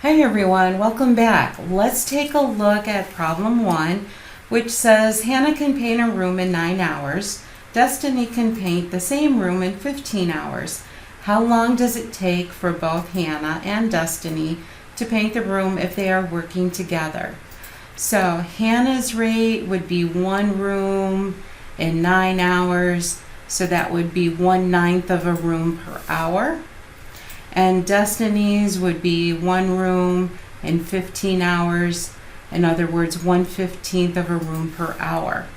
Hi everyone, welcome back. Let's take a look at problem 1, which says Hannah can paint a room in 9 hours. Destiny can paint the same room in 15 hours. How long does it take for both Hannah and Destiny to paint the room if they are working together? So Hannah's rate would be 1 room in 9 hours, so that would be 1/9 of a room per hour. And Destiny's would be 1 room in 15 hours. In other words, 1/15 of a room per hour.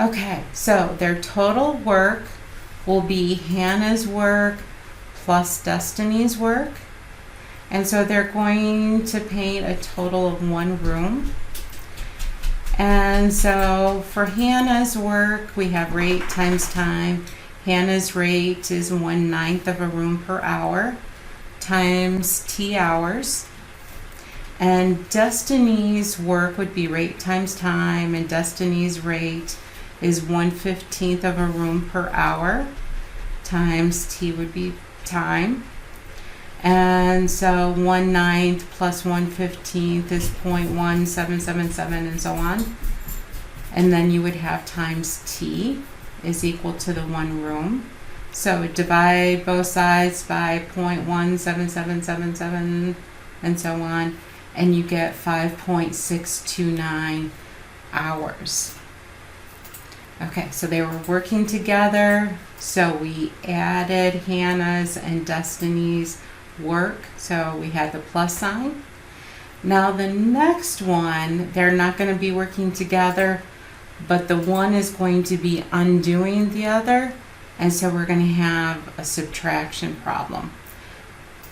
Okay, so their total work will be Hannah's work plus Destiny's work. And so they're going to paint a total of 1 room. And so for Hannah's work, we have rate times time. Hannah's rate is 1/9 of a room per hour times T hours. And Destiny's work would be rate times time, and Destiny's rate is 1/15 of a room per hour times T would be time. And so 1/9 plus 1/15 is 0.1777 and so on. And then you would have times T is equal to the 1 room. So divide both sides by 0.17777 and so on, and you get 5.629 hours. Okay, so they were working together, so we added Hannah's and Destiny's work, so we had the plus sign. Now the next one, they're not going to be working together, but the one is going to be undoing the other, and so we're going to have a subtraction problem.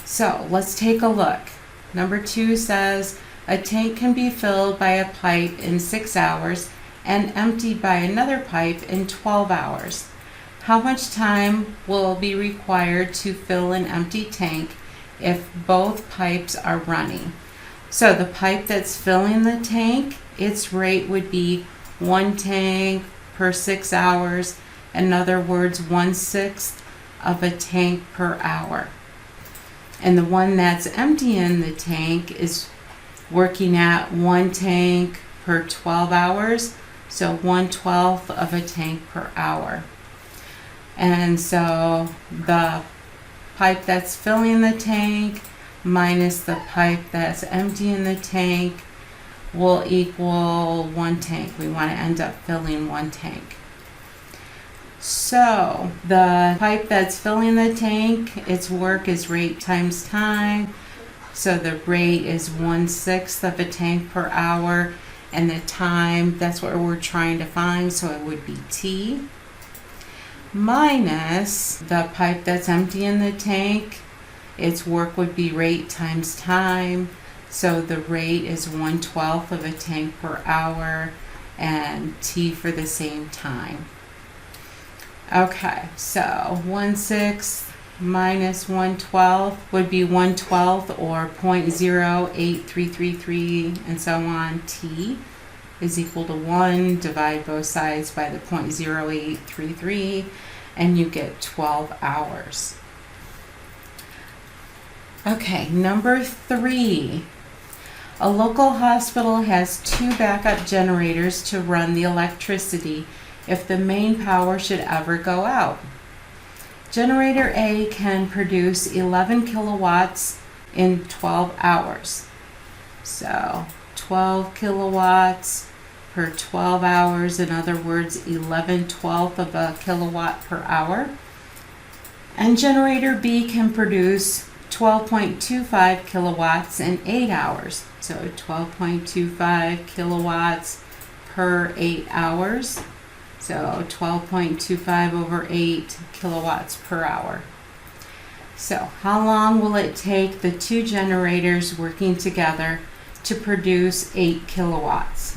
So let's take a look. Number 2 says a tank can be filled by a pipe in 6 hours and emptied by another pipe in 12 hours. How much time will be required to fill an empty tank if both pipes are running? So the pipe that's filling the tank, its rate would be 1 tank per 6 hours. In other words, 1/6 of a tank per hour. And the one that's emptying the tank is working at 1 tank per 12 hours, so 1/12 of a tank per hour. And so the pipe that's filling the tank minus the pipe that's emptying the tank will equal 1 tank. We want to end up filling 1 tank. So the pipe that's filling the tank, its work is rate times time. So the rate is 1/6 of a tank per hour, and the time, that's what we're trying to find, so it would be T. Minus the pipe that's emptying the tank, its work would be rate times time. So the rate is 1/12 of a tank per hour, and T for the same time. Okay, so 1/6 minus 1/12 would be 1/12, or 0.08333 and so on. T is equal to 1. Divide both sides by the 0.0833 and you get 12 hours. Okay, number 3. A local hospital has 2 backup generators to run the electricity if the main power should ever go out. Generator A can produce 11 kilowatts in 12 hours. So 12 kilowatts per 12 hours, in other words, 11/12 of a kilowatt per hour. And generator B can produce 12.25 kilowatts in 8 hours. So 12.25 kilowatts per 8 hours. So 12.25 over 8 kilowatts per hour. So how long will it take the 2 generators working together to produce 8 kilowatts?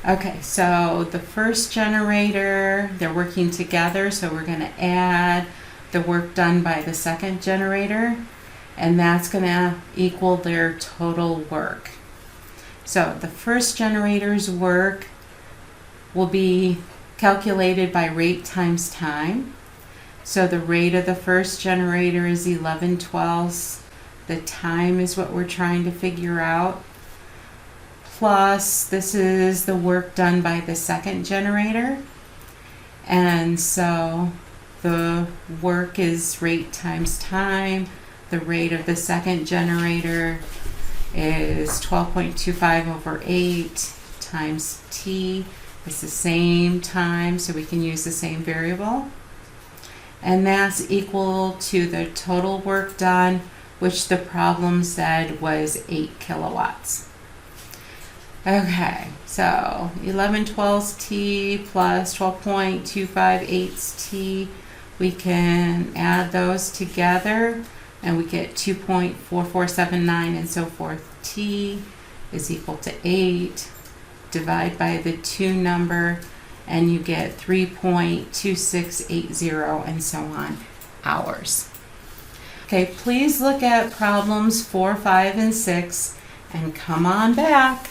Okay, so the first generator, they're working together, so we're going to add the work done by the second generator, and that's going to equal their total work. So the first generator's work will be calculated by rate times time. So the rate of the first generator is 11/12 The time is what we're trying to figure out. Plus, this is the work done by the second generator. And so the work is rate times time. The rate of the second generator is 12.25 over 8 times t. It's the same time, so we can use the same variable. And that's equal to the total work done, which the problem said was 8 kilowatts. Okay, so 11/12 t plus 12.258 t. We can add those together and we get 2.4479 and so forth. T is equal to 8. Divide by the 2 number and you get 3.2680 and so on hours. Okay, please look at problems 4, 5, and 6 and come on back.